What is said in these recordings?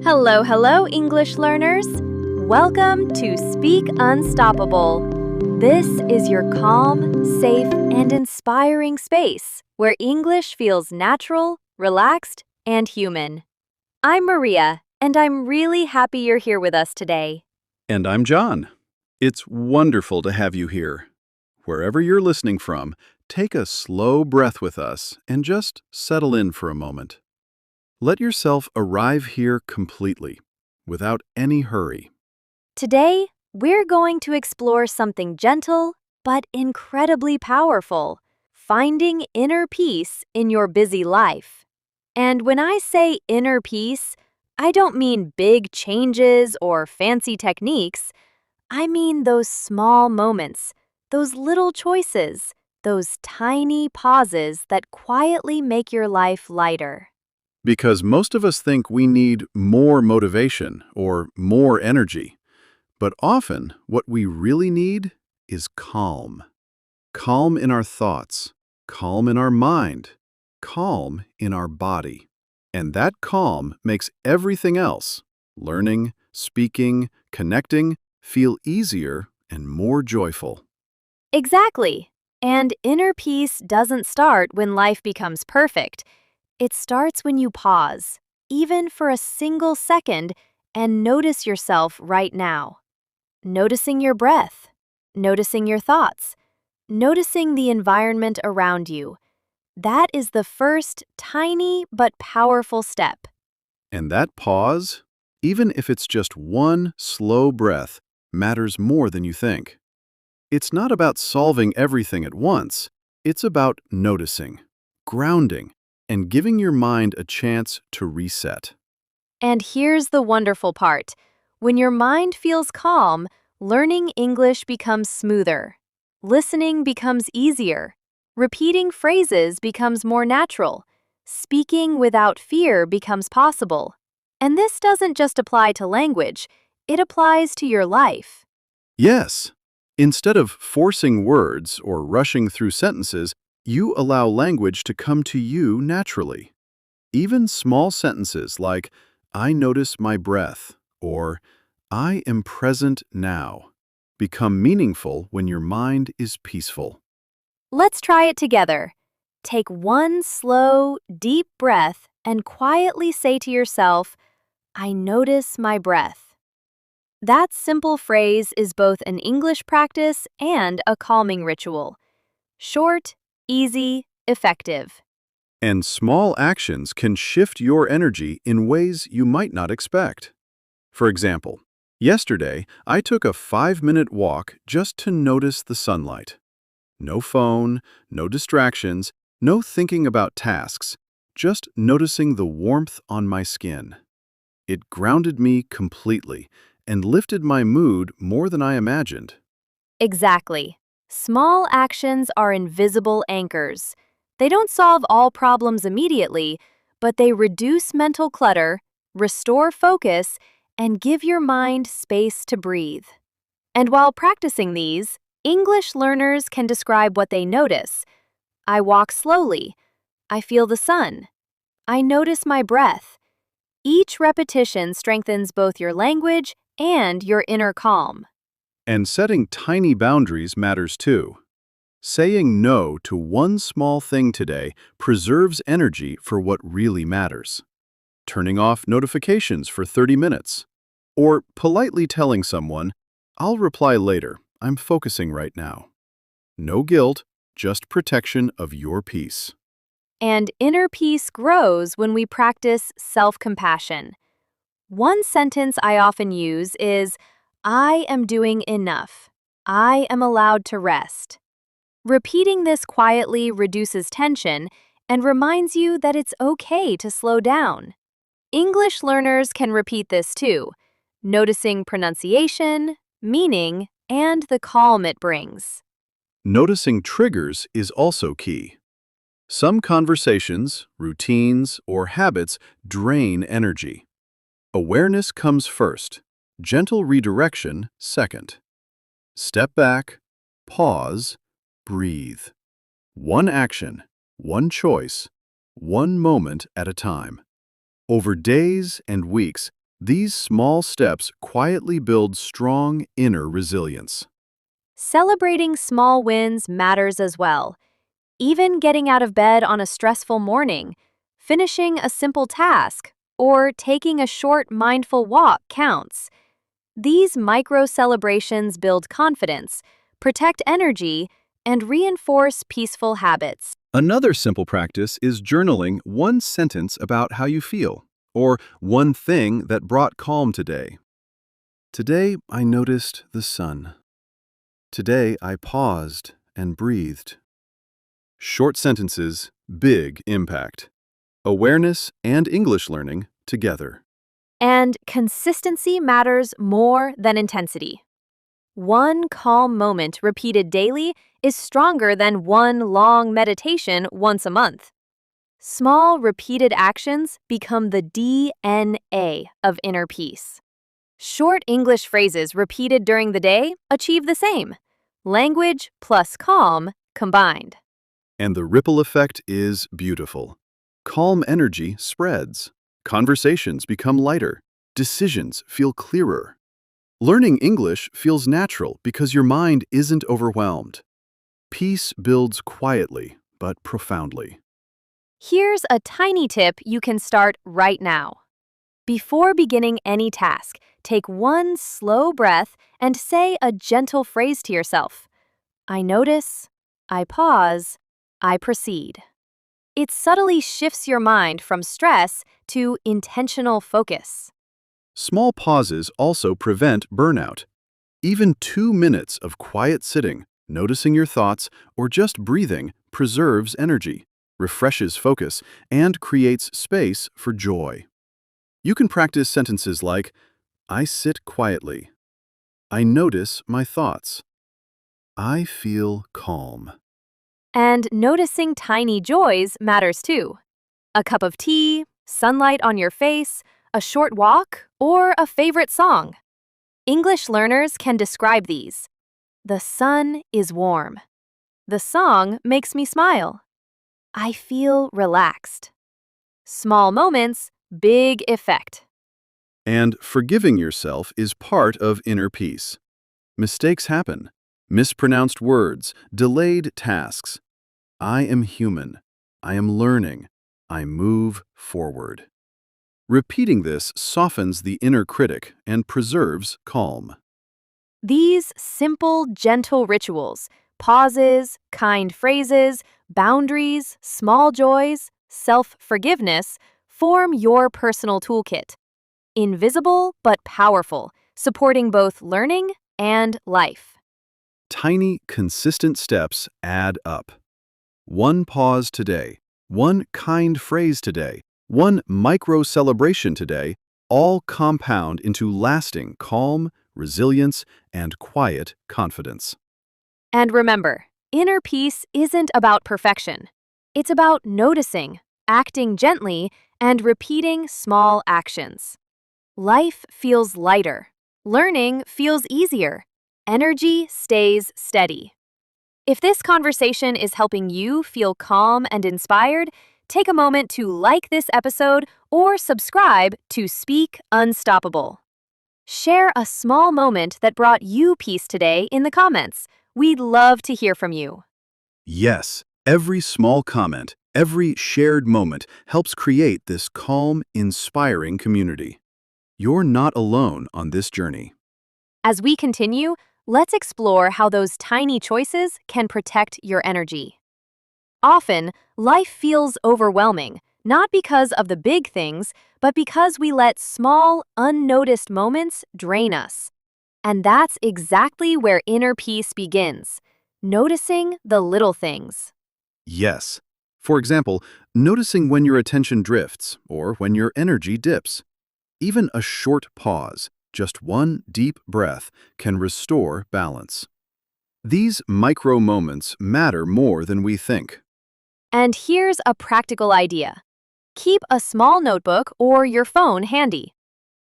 Hello, hello, English learners. Welcome to Speak Unstoppable. This is your calm, safe, and inspiring space where English feels natural, relaxed, and human. I'm Maria, and I'm really happy you're here with us today. And I'm John. It's wonderful to have you here. Wherever you're listening from, take a slow breath with us and just settle in for a moment. Let yourself arrive here completely, without any hurry. Today, we're going to explore something gentle but incredibly powerful, finding inner peace in your busy life. And when I say inner peace, I don't mean big changes or fancy techniques. I mean those small moments, those little choices, those tiny pauses that quietly make your life lighter. Because most of us think we need more motivation or more energy. But often, what we really need is calm. Calm in our thoughts, calm in our mind, calm in our body. And that calm makes everything else, learning, speaking, connecting, feel easier and more joyful. Exactly. And inner peace doesn't start when life becomes perfect. It starts when you pause, even for a single second, and notice yourself right now. Noticing your breath, noticing your thoughts, noticing the environment around you. That is the first tiny but powerful step. And that pause, even if it's just one slow breath, matters more than you think. It's not about solving everything at once. It's about noticing, grounding, and giving your mind a chance to reset. And here's the wonderful part. When your mind feels calm, learning English becomes smoother. Listening becomes easier. Repeating phrases becomes more natural. Speaking without fear becomes possible. And this doesn't just apply to language, it applies to your life. Yes, instead of forcing words or rushing through sentences, you allow language to come to you naturally. Even small sentences like, I notice my breath, or I am present now, become meaningful when your mind is peaceful. Let's try it together. Take one slow, deep breath and quietly say to yourself, I notice my breath. That simple phrase is both an English practice and a calming ritual. Short, easy, effective. And small actions can shift your energy in ways you might not expect. For example, yesterday I took a 5-minute walk just to notice the sunlight. No phone, no distractions, no thinking about tasks, just noticing the warmth on my skin. It grounded me completely and lifted my mood more than I imagined. Exactly. Small actions are invisible anchors. They don't solve all problems immediately, but they reduce mental clutter, restore focus, and give your mind space to breathe. And while practicing these, English learners can describe what they notice. I walk slowly. I feel the sun. I notice my breath. Each repetition strengthens both your language and your inner calm. And setting tiny boundaries matters too. Saying no to one small thing today preserves energy for what really matters. Turning off notifications for 30 minutes. Or politely telling someone, I'll reply later, I'm focusing right now. No guilt, just protection of your peace. And inner peace grows when we practice self-compassion. One sentence I often use is, I am doing enough. I am allowed to rest. Repeating this quietly reduces tension and reminds you that it's okay to slow down. English learners can repeat this too, noticing pronunciation, meaning, and the calm it brings. Noticing triggers is also key. Some conversations, routines, or habits drain energy. Awareness comes first, gentle redirection second. Step back, pause, breathe. One action, one choice, one moment at a time. Over days and weeks, These small steps quietly build strong inner resilience. Celebrating small wins matters as well. Even getting out of bed on a stressful morning, finishing a simple task, or taking a short mindful walk counts. These micro celebrations build confidence, protect energy, and reinforce peaceful habits. Another simple practice is journaling one sentence about how you feel, or one thing that brought calm today. Today, I noticed the sun. Today, I paused and breathed. Short sentences, big impact. Awareness and English learning together. And consistency matters more than intensity. One calm moment repeated daily is stronger than one long meditation once a month. Small, repeated actions become the DNA of inner peace. Short English phrases repeated during the day achieve the same. Language plus calm combined. And the ripple effect is beautiful. Calm energy spreads. Conversations become lighter. Decisions feel clearer. Learning English feels natural because your mind isn't overwhelmed. Peace builds quietly but profoundly. Here's a tiny tip you can start right now. Before beginning any task, take one slow breath and say a gentle phrase to yourself. I notice, I pause, I proceed. It subtly shifts your mind from stress to intentional focus. Small pauses also prevent burnout. Even 2 minutes of quiet sitting, noticing your thoughts, or just breathing preserves energy, refreshes focus, and creates space for joy. You can practice sentences like, I sit quietly. I notice my thoughts. I feel calm. And noticing tiny joys matters too. A cup of tea, sunlight on your face, a short walk, or a favorite song. English learners can describe these. The sun is warm. The song makes me smile. I feel relaxed. Small moments, big effect. And forgiving yourself is part of inner peace. Mistakes happen. Mispronounced words, delayed tasks. I am human. I am learning. I move forward. Repeating this softens the inner critic and preserves calm. These simple, gentle rituals, pauses, kind phrases, boundaries, small joys, self-forgiveness, form your personal toolkit. Invisible but powerful, supporting both learning and life. Tiny, consistent steps add up. One pause today, one kind phrase today, one micro celebration today, all compound into lasting calm, resilience, and quiet confidence. And remember, inner peace isn't about perfection. It's about noticing, acting gently, and repeating small actions. Life feels lighter. Learning feels easier. Energy stays steady. If this conversation is helping you feel calm and inspired, take a moment to like this episode or subscribe to Speak Unstoppable. Share a small moment that brought you peace today in the comments. We'd love to hear from you. Yes, every small comment, every shared moment helps create this calm, inspiring community. You're not alone on this journey. As we continue, let's explore how those tiny choices can protect your energy. Often, life feels overwhelming, not because of the big things, but because we let small, unnoticed moments drain us. And that's exactly where inner peace begins, noticing the little things. Yes. For example, noticing when your attention drifts or when your energy dips. Even a short pause, just one deep breath, can restore balance. These micro moments matter more than we think. And here's a practical idea. Keep a small notebook or your phone handy.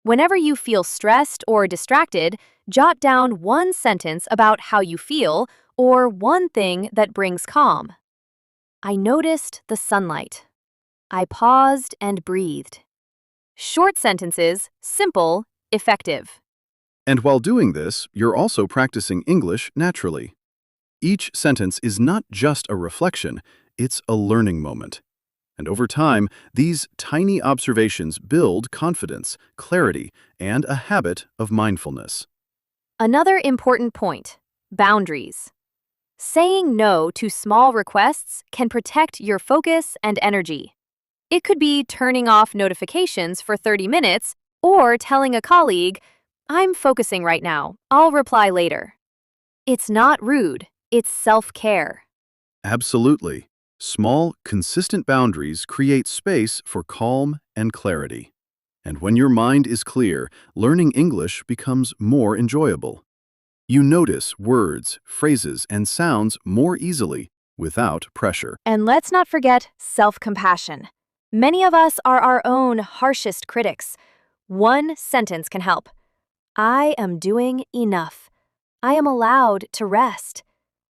Whenever you feel stressed or distracted, jot down one sentence about how you feel or one thing that brings calm. I noticed the sunlight. I paused and breathed. Short sentences, simple, effective. And while doing this, you're also practicing English naturally. Each sentence is not just a reflection, it's a learning moment. And over time, these tiny observations build confidence, clarity, and a habit of mindfulness. Another important point, boundaries. Saying no to small requests can protect your focus and energy. It could be turning off notifications for 30 minutes or telling a colleague, I'm focusing right now, I'll reply later. It's not rude, it's self-care. Absolutely. Small, consistent boundaries create space for calm and clarity. And when your mind is clear, learning English becomes more enjoyable. You notice words, phrases, and sounds more easily without pressure. And let's not forget self-compassion. Many of us are our own harshest critics. One sentence can help. I am doing enough. I am allowed to rest.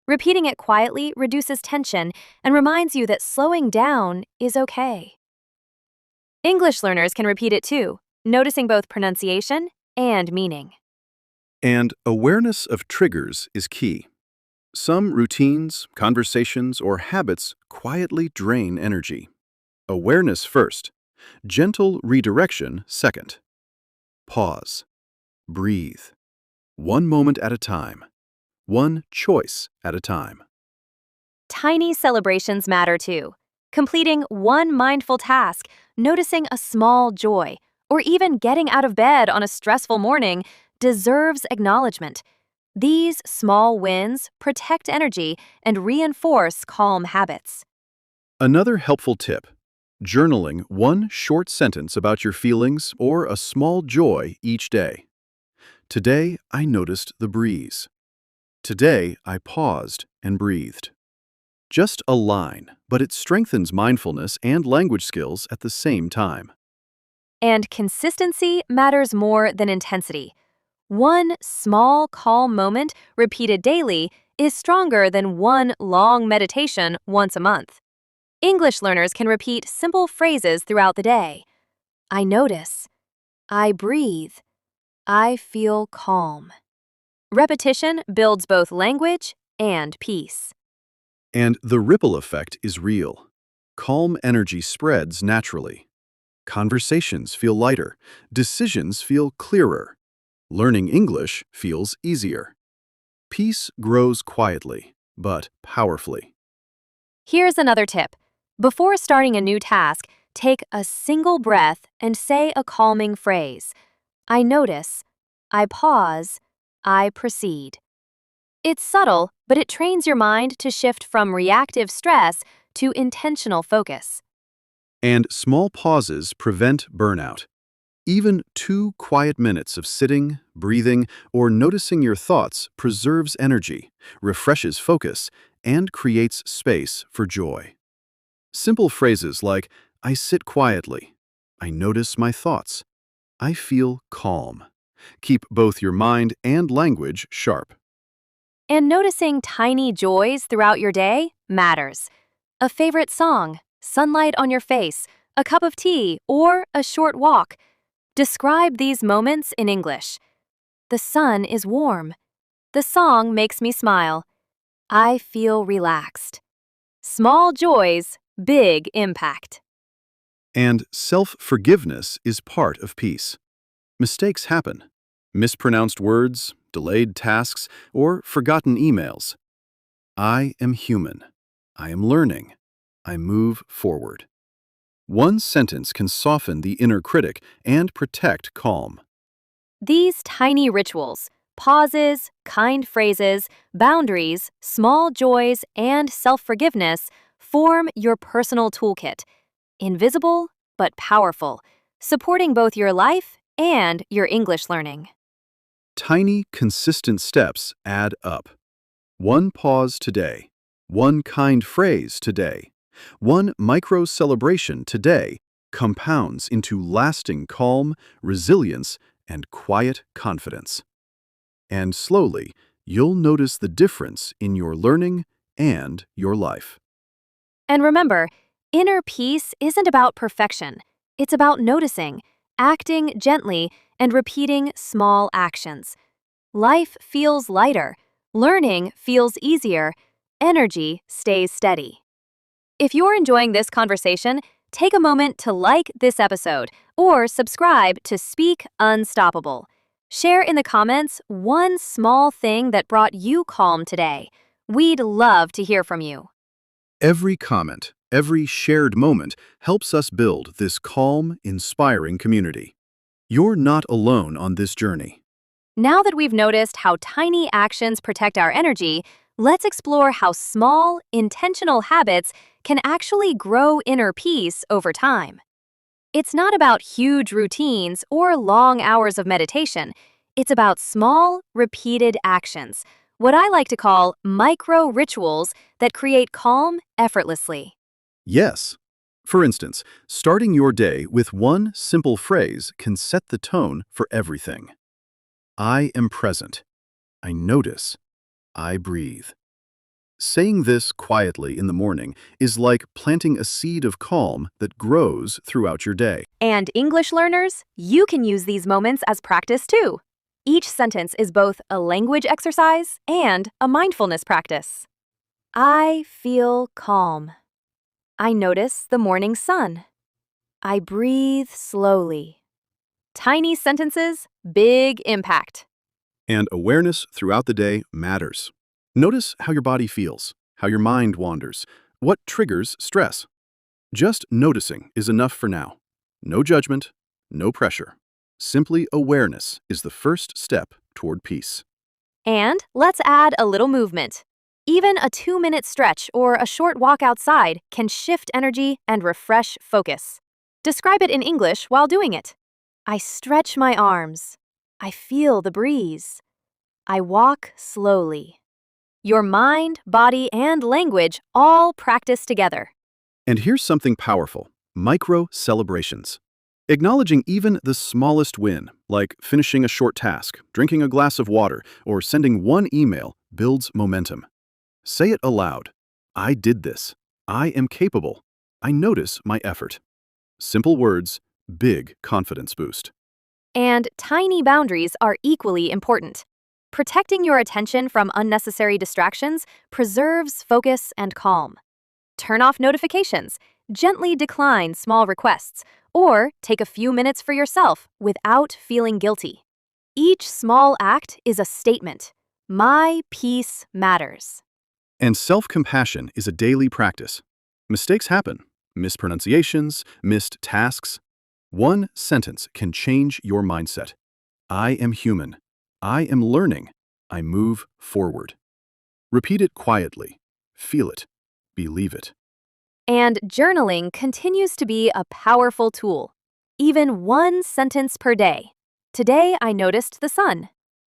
Repeating it quietly reduces tension and reminds you that slowing down is okay. English learners can repeat it too, noticing both pronunciation and meaning. And awareness of triggers is key. Some routines, conversations, or habits quietly drain energy. Awareness first. Gentle redirection second. Pause. Breathe. One moment at a time. One choice at a time. Tiny celebrations matter too. Completing one mindful task, noticing a small joy, or even getting out of bed on a stressful morning deserves acknowledgement. These small wins protect energy and reinforce calm habits. Another helpful tip. Journaling one short sentence about your feelings or a small joy each day. Today, I noticed the breeze. Today, I paused and breathed. Just a line, but it strengthens mindfulness and language skills at the same time. And consistency matters more than intensity. One small, calm moment repeated daily is stronger than one long meditation once a month. English learners can repeat simple phrases throughout the day. I notice. I breathe. I feel calm. Repetition builds both language and peace. And the ripple effect is real. Calm energy spreads naturally. Conversations feel lighter. Decisions feel clearer. Learning English feels easier. Peace grows quietly, but powerfully. Here's another tip. Before starting a new task, take a single breath and say a calming phrase. I notice. I pause. I proceed. It's subtle, but it trains your mind to shift from reactive stress to intentional focus. And small pauses prevent burnout. Even 2 quiet minutes of sitting, breathing, or noticing your thoughts preserves energy, refreshes focus, and creates space for joy. Simple phrases like, I sit quietly, I notice my thoughts, I feel calm. Keep both your mind and language sharp. And noticing tiny joys throughout your day matters. A favorite song, sunlight on your face, a cup of tea, or a short walk. Describe these moments in English. The sun is warm. The song makes me smile. I feel relaxed. Small joys, big impact. And self-forgiveness is part of peace. Mistakes happen. Mispronounced words, delayed tasks, or forgotten emails. I am human. I am learning. I move forward. One sentence can soften the inner critic and protect calm. These tiny rituals, pauses, kind phrases, boundaries, small joys, and self-forgiveness form your personal toolkit. Invisible, but powerful, supporting both your life and your English learning. Tiny, consistent steps add up. One pause today. One kind phrase today. One micro celebration today compounds into lasting calm, resilience, and quiet confidence. And slowly, you'll notice the difference in your learning and your life. And remember, inner peace isn't about perfection. It's about noticing acting gently and repeating small actions. Life feels lighter, learning feels easier, energy stays steady. If you're enjoying this conversation, take a moment to like this episode or subscribe to Speak Unstoppable. Share in the comments one small thing that brought you calm today. We'd love to hear from you. Every comment, every shared moment helps us build this calm, inspiring community. You're not alone on this journey. Now that we've noticed how tiny actions protect our energy, let's explore how small, intentional habits can actually grow inner peace over time. It's not about huge routines or long hours of meditation. It's about small, repeated actions, what I like to call micro rituals that create calm effortlessly. Yes. For instance, starting your day with one simple phrase can set the tone for everything. I am present. I notice. I breathe. Saying this quietly in the morning is like planting a seed of calm that grows throughout your day. And English learners, you can use these moments as practice too. Each sentence is both a language exercise and a mindfulness practice. I feel calm. I notice the morning sun. I breathe slowly. Tiny sentences, big impact. And awareness throughout the day matters. Notice how your body feels, how your mind wanders, what triggers stress. Just noticing is enough for now. No judgment, no pressure. Simply awareness is the first step toward peace. And let's add a little movement. Even a 2-minute stretch or a short walk outside can shift energy and refresh focus. Describe it in English while doing it. I stretch my arms. I feel the breeze. I walk slowly. Your mind, body, and language all practice together. And here's something powerful: micro celebrations. Acknowledging even the smallest win, like finishing a short task, drinking a glass of water, or sending one email, builds momentum. Say it aloud. I did this. I am capable. I notice my effort. Simple words, big confidence boost. And tiny boundaries are equally important. Protecting your attention from unnecessary distractions preserves focus and calm. Turn off notifications, gently decline small requests, or take a few minutes for yourself without feeling guilty. Each small act is a statement. My peace matters. And self-compassion is a daily practice. Mistakes happen. Mispronunciations, missed tasks. One sentence can change your mindset. I am human. I am learning. I move forward. Repeat it quietly. Feel it. Believe it. And journaling continues to be a powerful tool. Even one sentence per day. Today I noticed the sun.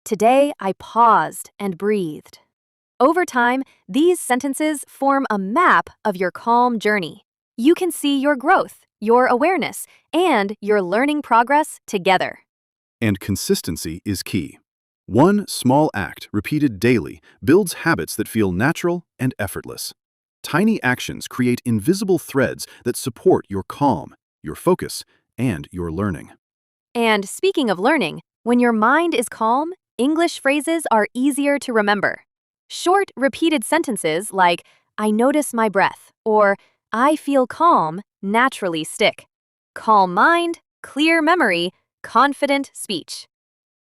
Today I paused and breathed. Over time, these sentences form a map of your calm journey. You can see your growth, your awareness, and your learning progress together. And consistency is key. One small act repeated daily builds habits that feel natural and effortless. Tiny actions create invisible threads that support your calm, your focus, and your learning. And speaking of learning, when your mind is calm, English phrases are easier to remember. Short, repeated sentences like, I notice my breath, or I feel calm, naturally stick. Calm mind, clear memory, confident speech.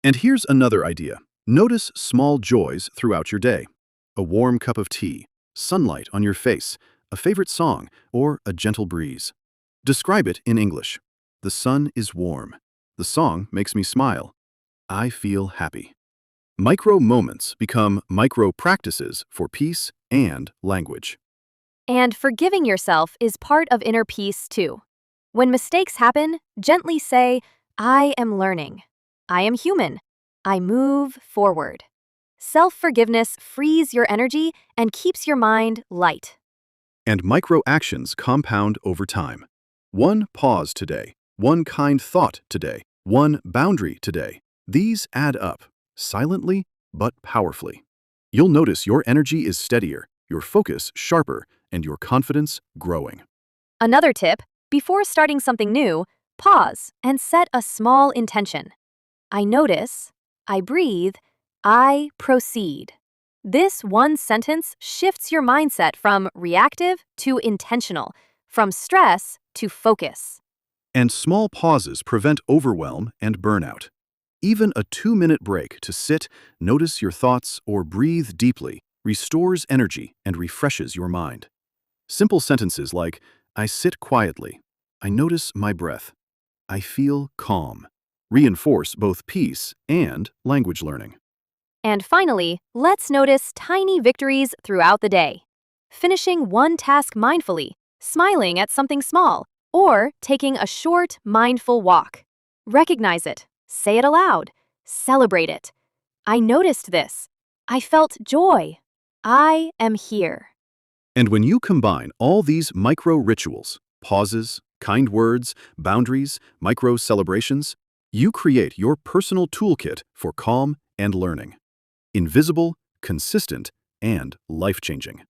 And here's another idea. Notice small joys throughout your day. A warm cup of tea, sunlight on your face, a favorite song, or a gentle breeze. Describe it in English. The sun is warm. The song makes me smile. I feel happy. Micro moments become micro practices for peace and language. And forgiving yourself is part of inner peace too. When mistakes happen, gently say, I am learning. I am human. I move forward. Self-forgiveness frees your energy and keeps your mind light. And micro actions compound over time. One pause today, one kind thought today, one boundary today. These add up, silently but powerfully. You'll notice your energy is steadier, your focus sharper, and your confidence growing. Another tip, before starting something new, Pause and set a small intention. I notice, I breathe, I proceed. This one sentence shifts your mindset from reactive to intentional, from stress to focus. And small pauses prevent overwhelm and burnout. Even a 2-minute break to sit, notice your thoughts, or breathe deeply restores energy and refreshes your mind. Simple sentences like, I sit quietly, I notice my breath, I feel calm, reinforce both peace and language learning. And finally, let's notice tiny victories throughout the day. Finishing one task mindfully, smiling at something small, or taking a short, mindful walk. Recognize it, say it aloud, celebrate it. I noticed this. I felt joy. I am here. And when you combine all these micro rituals, pauses, kind words, boundaries, micro celebrations, you create your personal toolkit for calm and learning. Invisible, consistent, and life-changing.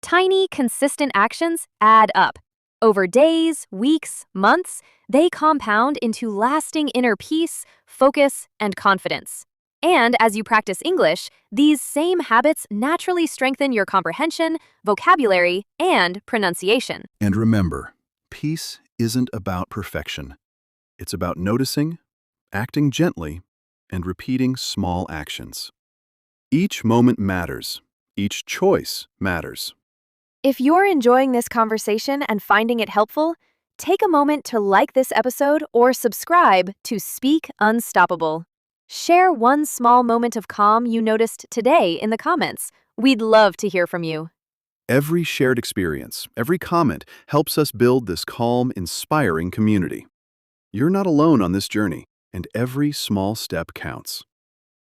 Tiny, consistent actions add up. Over days, weeks, months, they compound into lasting inner peace, focus, and confidence. And as you practice English, these same habits naturally strengthen your comprehension, vocabulary, and pronunciation. And remember, peace isn't about perfection. It's about noticing, acting gently, and repeating small actions. Each moment matters. Each choice matters. If you're enjoying this conversation and finding it helpful, take a moment to like this episode or subscribe to Speak Unstoppable. Share one small moment of calm you noticed today in the comments. We'd love to hear from you. Every shared experience, every comment helps us build this calm, inspiring community. You're not alone on this journey, and every small step counts.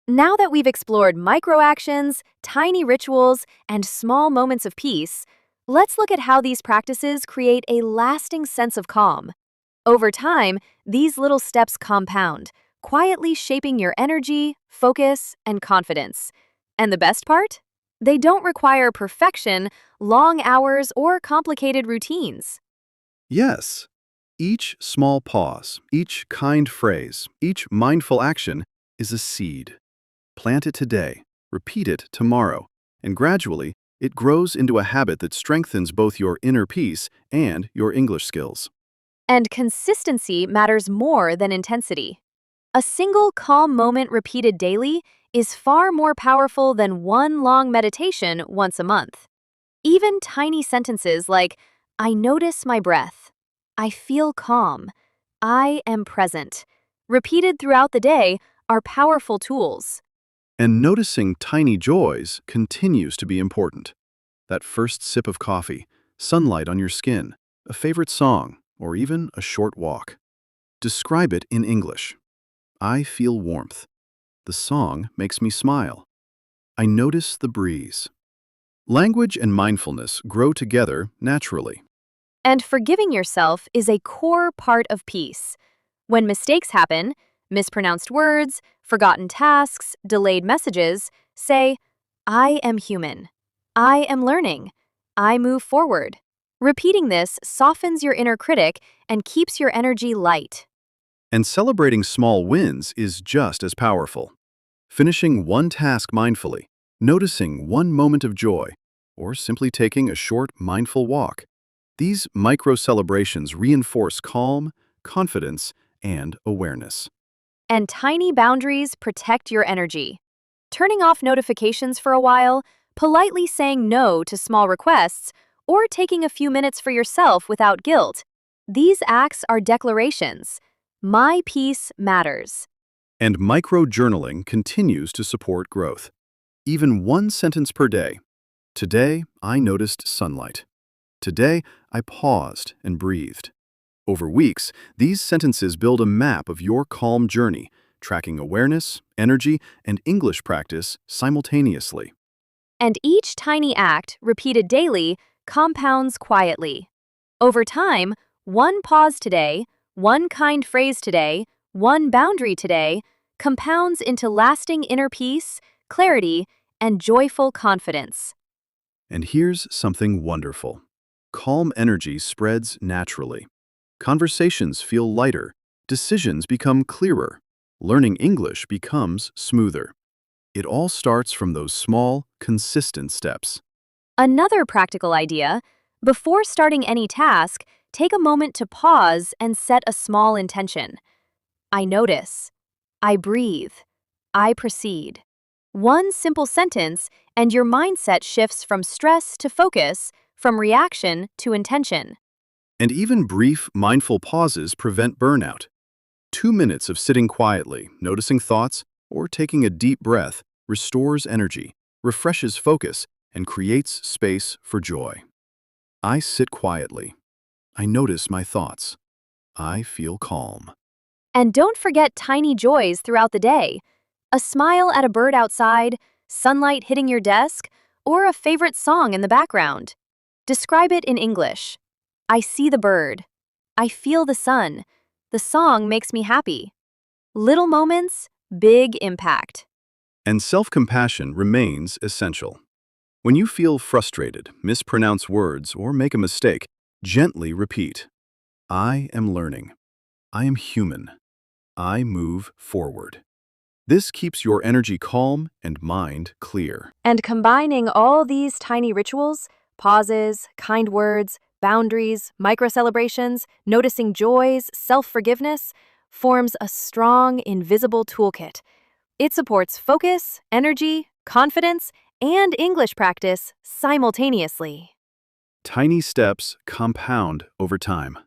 Now that we've explored micro actions, tiny rituals, and small moments of peace, let's look at how these practices create a lasting sense of calm. Over time, these little steps compound, quietly shaping your energy, focus, and confidence. And the best part? They don't require perfection, long hours, or complicated routines. Yes, each small pause, each kind phrase, each mindful action is a seed. Plant it today, repeat it tomorrow, and gradually, it grows into a habit that strengthens both your inner peace and your English skills. And consistency matters more than intensity. A single calm moment repeated daily is far more powerful than one long meditation once a month. Even tiny sentences like, I notice my breath, I feel calm, I am present, repeated throughout the day are powerful tools. And noticing tiny joys continues to be important. That first sip of coffee, sunlight on your skin, a favorite song, or even a short walk. Describe it in English. I feel warmth. The song makes me smile. I notice the breeze. Language and mindfulness grow together naturally. And forgiving yourself is a core part of peace. When mistakes happen, mispronounced words, forgotten tasks, delayed messages, say, I am human. I am learning. I move forward. Repeating this softens your inner critic and keeps your energy light. And celebrating small wins is just as powerful. Finishing one task mindfully, noticing one moment of joy, or simply taking a short, mindful walk. These micro-celebrations reinforce calm, confidence, and awareness. And tiny boundaries protect your energy. Turning off notifications for a while, politely saying no to small requests, or taking a few minutes for yourself without guilt. These acts are declarations. My peace matters. And micro-journaling continues to support growth. Even one sentence per day. Today, I noticed sunlight. Today, I paused and breathed. Over weeks, these sentences build a map of your calm journey, tracking awareness, energy, and English practice simultaneously. And each tiny act, repeated daily, compounds quietly. Over time, one pause today, one kind phrase today, one boundary today, compounds into lasting inner peace, clarity, and joyful confidence. And here's something wonderful. Calm energy spreads naturally. conversations feel lighter, decisions become clearer, learning English becomes smoother. It all starts from those small, consistent steps. Another practical idea: before starting any task, take a moment to pause and set a small intention. I notice. I breathe. I proceed. One simple sentence, and your mindset shifts from stress to focus, from reaction to intention. And even brief, mindful pauses prevent burnout. 2 minutes of sitting quietly, noticing thoughts, or taking a deep breath restores energy, refreshes focus, and creates space for joy. I sit quietly. I notice my thoughts. I feel calm. And don't forget tiny joys throughout the day: a smile at a bird outside, sunlight hitting your desk, or a favorite song in the background. Describe it in English. I see the bird. I feel the sun. The song makes me happy. Little moments, big impact. And self-compassion remains essential. When you feel frustrated, mispronounce words, or make a mistake, gently repeat, I am learning. I am human. I move forward. This keeps your energy calm and mind clear. And combining all these tiny rituals, pauses, kind words, boundaries, micro celebrations, noticing joys, self forgiveness, forms a strong, invisible toolkit. It supports focus, energy, confidence, and English practice simultaneously. Tiny steps compound over time.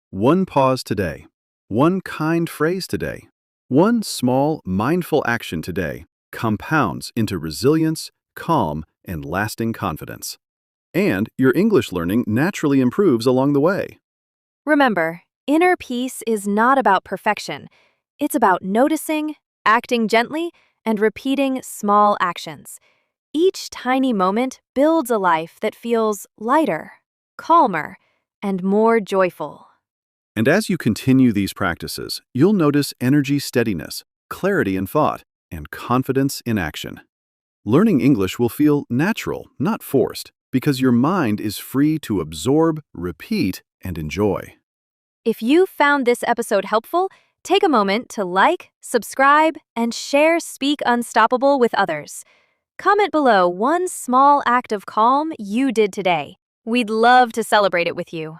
One pause today, one kind phrase today, one small, mindful action today compounds into resilience, calm, and lasting confidence. And your English learning naturally improves along the way. Remember, inner peace is not about perfection. It's about noticing, acting gently, and repeating small actions. Each tiny moment builds a life that feels lighter, calmer, and more joyful. And as you continue these practices, you'll notice energy steadiness, clarity in thought, and confidence in action. Learning English will feel natural, not forced, because your mind is free to absorb, repeat, and enjoy. If you found this episode helpful, take a moment to like, subscribe, and share Speak Unstoppable with others. Comment below one small act of calm you did today. We'd love to celebrate it with you.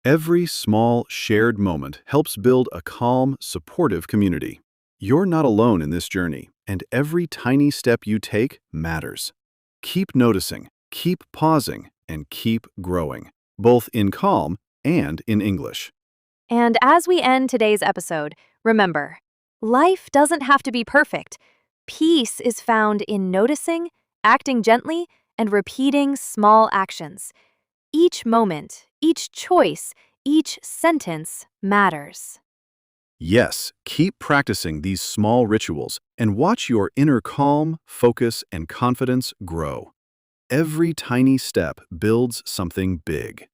Every small, shared moment helps build a calm, supportive community. You're not alone in this journey, and every tiny step you take matters. Keep noticing, keep pausing, and keep growing, both in calm and in English. And as we end today's episode, remember, life doesn't have to be perfect. Peace is found in noticing, acting gently, and repeating small actions. Each moment, each choice, each sentence matters. Yes, keep practicing these small rituals and watch your inner calm, focus, and confidence grow. Every tiny step builds something big.